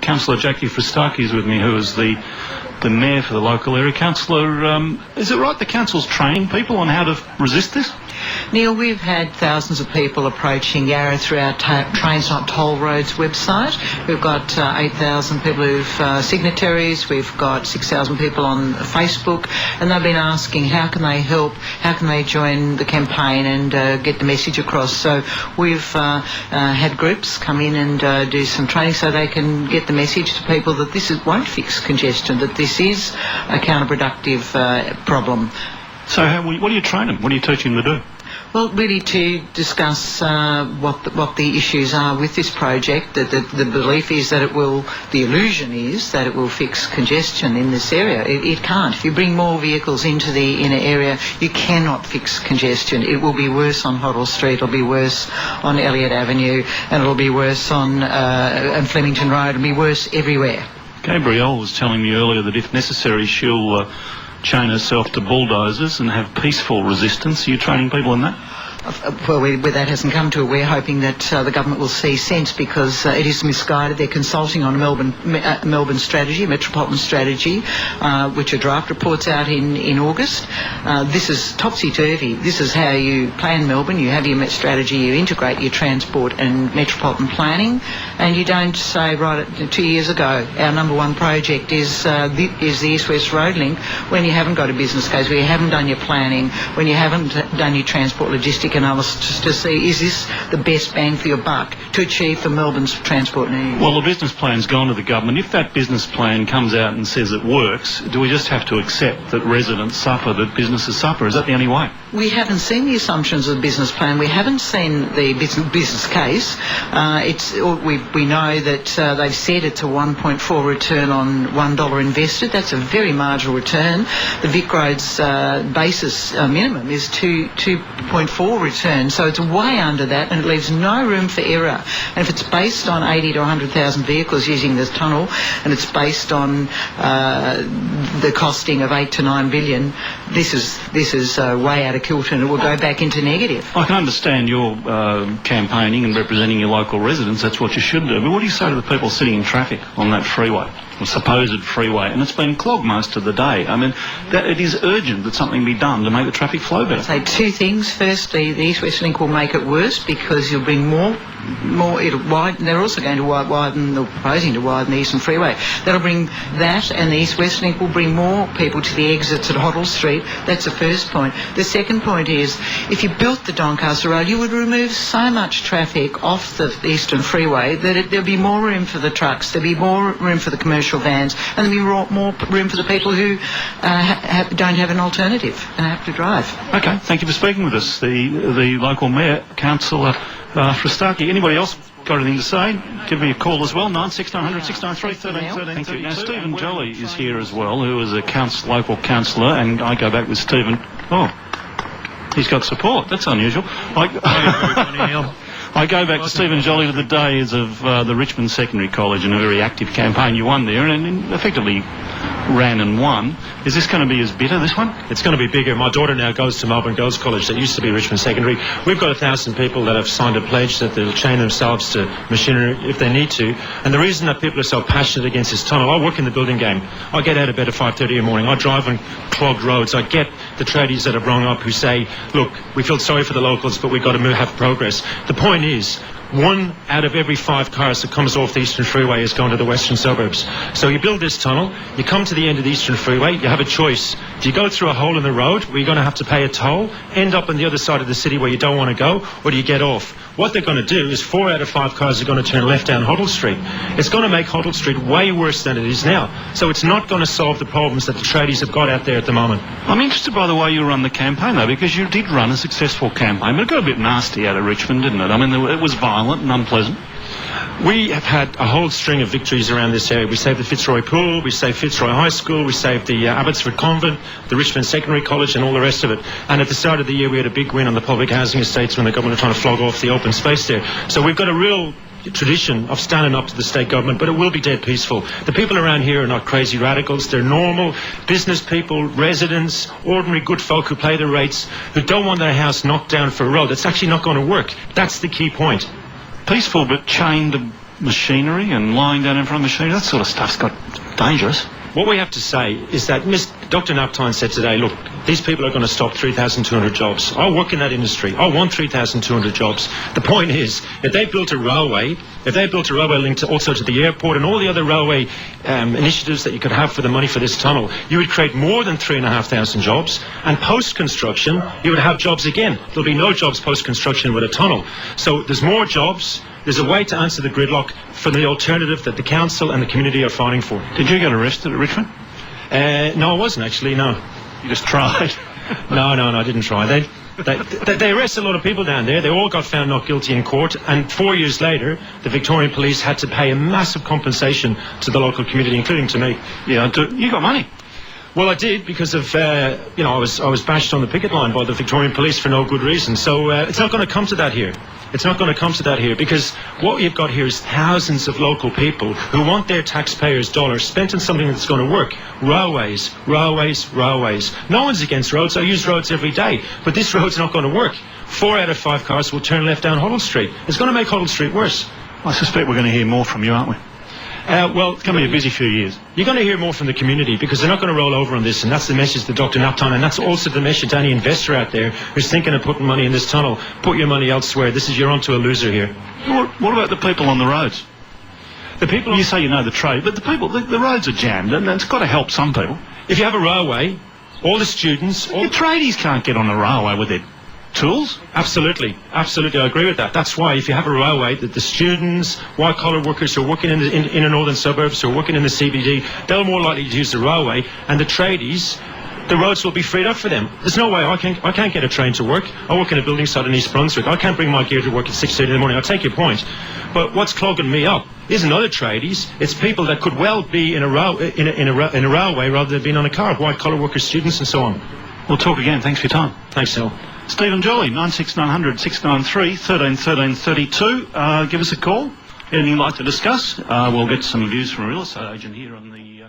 Councillor Jackie Fristacky is with me, who is the mayor for the local area. Councillor, is it right the council's training people on how to resist this? Neil, we've had thousands of people approaching Yarra through our Trains Not Toll Roads website. We've got 8,000 people who've signatories. We've got 6,000 people on Facebook, and they've been asking how can they help, how can they join the campaign and get the message across. So we've had groups come in and do some training so they can get the message to people that this won't fix congestion, that this is a counterproductive problem. So what do you train them? What do you teach them to do? Well, really to discuss what the issues are with this project. The belief is that the illusion is that it will fix congestion in this area. It can't. If you bring more vehicles into the inner area, you cannot fix congestion. It will be worse on Hoddle Street, it'll be worse on Elliott Avenue, and it'll be worse on Flemington Road, it'll be worse everywhere. Gabrielle was telling me earlier that if necessary she'll chain herself to bulldozers and have peaceful resistance. Are you training people in that? Well, where that hasn't come to it, we're hoping that the government will see sense, because it is misguided. They're consulting on a Melbourne strategy, a metropolitan strategy, which a draft report's out in August. This is topsy-turvy. This is how you plan Melbourne. You have your strategy, you integrate your transport and metropolitan planning, and you don't say, right, 2 years ago, our number one project is the East-West Road link, when you haven't got a business case, when you haven't done your planning, when you haven't done your transport logistic analysis to see is this the best bang for your buck to achieve for Melbourne's transport needs. Well, the business plan's gone to the government. If that business plan comes out and says it works, do we just have to accept that residents suffer, that businesses suffer? Is that the only way? We haven't seen the assumptions of the business plan. We haven't seen the business case. We know that they've said it's a 1.4 return on $1 invested. That's a very marginal return. The Vic Roads basis minimum is 2.4 return, so it's way under that, and it leaves no room for error. And if it's based on 80 to 100,000 vehicles using this tunnel, and it's based on the costing of 8 to 9 billion, this is way out of kilter, and it will go back into negative. I can understand your campaigning and representing your local residents. That's what you should do. But what do you say to the people sitting in traffic on that freeway, or supposed freeway, and it's been clogged most of the day? I mean, it is urgent that something be done to make the traffic flow better. I'd say two things. Firstly, the East-West Link will make it worse, because you'll bring more. It'll widen. They're also going to widen, or proposing to widen the Eastern Freeway. That'll bring that, and the East-West Link will bring more people to the exits at Hoddle Street. That's the first point. The second point is, if you built the Doncaster Road, you would remove so much traffic off the Eastern Freeway that there'll be more room for the trucks, there'll be more room for the commercial vans, and there'll be more room for the people who don't have an alternative and have to drive. Okay, thank you for speaking with us. The local mayor, Councillor Fristacky. Anybody else got anything to say? Give me a call as well, 96900 693 1313. Thank you. Now, Stephen Jolly is here as well, who is a local councillor, and I go back with Stephen. Oh, he's got support. That's unusual. I go back to Stephen Jolly to the days of the Richmond Secondary College and a very active campaign you won there, and effectively ran and won. Is this going to be as bitter, this one? It's going to be bigger. My daughter now goes to Melbourne Girls College that used to be Richmond Secondary. We've got 1,000 people that have signed a pledge that they'll chain themselves to machinery if they need to. And the reason that people are so passionate against this tunnel, I work in the building game. I get out of bed at 5:30 in the morning. I drive on clogged roads. I get the tradies that have rung up who say, look, we feel sorry for the locals, but we've got to have progress. The point is, 1 out of every 5 cars that comes off the Eastern Freeway is going to the western suburbs. So you build this tunnel, you come to the end of the Eastern Freeway, you have a choice. Do you go through a hole in the road where you're going to have to pay a toll, end up on the other side of the city where you don't want to go, or do you get off? What they're going to do is 4 out of 5 cars are going to turn left down Hoddle Street. It's going to make Hoddle Street way worse than it is now. So it's not going to solve the problems that the tradies have got out there at the moment. I'm interested by the way you run the campaign, though, because you did run a successful campaign, but it got a bit nasty out of Richmond, didn't it? I mean, it was violent and unpleasant. We have had a whole string of victories around this area. We saved the Fitzroy Pool, we saved Fitzroy High School, we saved the Abbotsford Convent, the Richmond Secondary College, and all the rest of it. And at the start of the year, we had a big win on the public housing estates when the government were trying to flog off the open space there. So we've got a real tradition of standing up to the state government, but it will be dead peaceful. The people around here are not crazy radicals. They're normal business people, residents, ordinary good folk who pay their rates, who don't want their house knocked down for a road. That's actually not going to work. That's the key point. Peaceful but chained to machinery and lying down in front of machinery, that sort of stuff's got dangerous. What we have to say is that Dr. Naptine said today, look, these people are going to stop 3,200 jobs. I work in that industry. I want 3,200 jobs. The point is, if they built a railway linked also to the airport and all the other railway initiatives that you could have for the money for this tunnel, you would create more than 3,500 jobs. And post-construction, you would have jobs again. There'll be no jobs post-construction with a tunnel. So there's more jobs. There's a way to answer the gridlock for the alternative that the council and the community are fighting for. Did you get arrested at Richmond? No, I wasn't actually, no. You just tried? No, I didn't try. They arrested a lot of people down there. They all got found not guilty in court, and 4 years later, the Victorian police had to pay a massive compensation to the local community, including to me. Yeah, you got money. Well, I did because of, I was bashed on the picket line by the Victorian police for no good reason. So it's not going to come to that here. It's not going to come to that here because what you've got here is thousands of local people who want their taxpayers' dollars spent on something that's going to work. Railways. No one's against roads. I use roads every day. But this road's not going to work. 4 out of 5 cars will turn left down Hoddle Street. It's going to make Hoddle Street worse. I suspect we're going to hear more from you, aren't we? Well, it's going to be a busy few years. You're going to hear more from the community because they're not going to roll over on this, and that's the message to Dr. Naptine, and that's also the message to any investor out there who's thinking of putting money in this tunnel. Put your money elsewhere. You're onto a loser here. What about the people on the roads? The people. You say you know the trade, but the roads are jammed, and it's got to help some people. If you have a railway, all the students, the tradies can't get on the railway with their tools? Absolutely, I agree with that. That's why if you have a railway, that the students, white-collar workers who are working in the northern suburbs, who are working in the CBD, they're more likely to use the railway, and the tradies, the roads will be freed up for them. There's no way I can't get a train to work. I work in a building site in East Brunswick. I can't bring my gear to work at 6:30 in the morning. I take your point. But what's clogging me up isn't other tradies. It's people that could well be in a railway rather than being on a car, white-collar workers, students, and so on. We'll talk again. Thanks for your time. Thanks, Phil. Stephen Jolly, 96900 693 13 13 32. Give us a call. Anything you'd like to discuss? We'll get some views from a real estate agent here on the...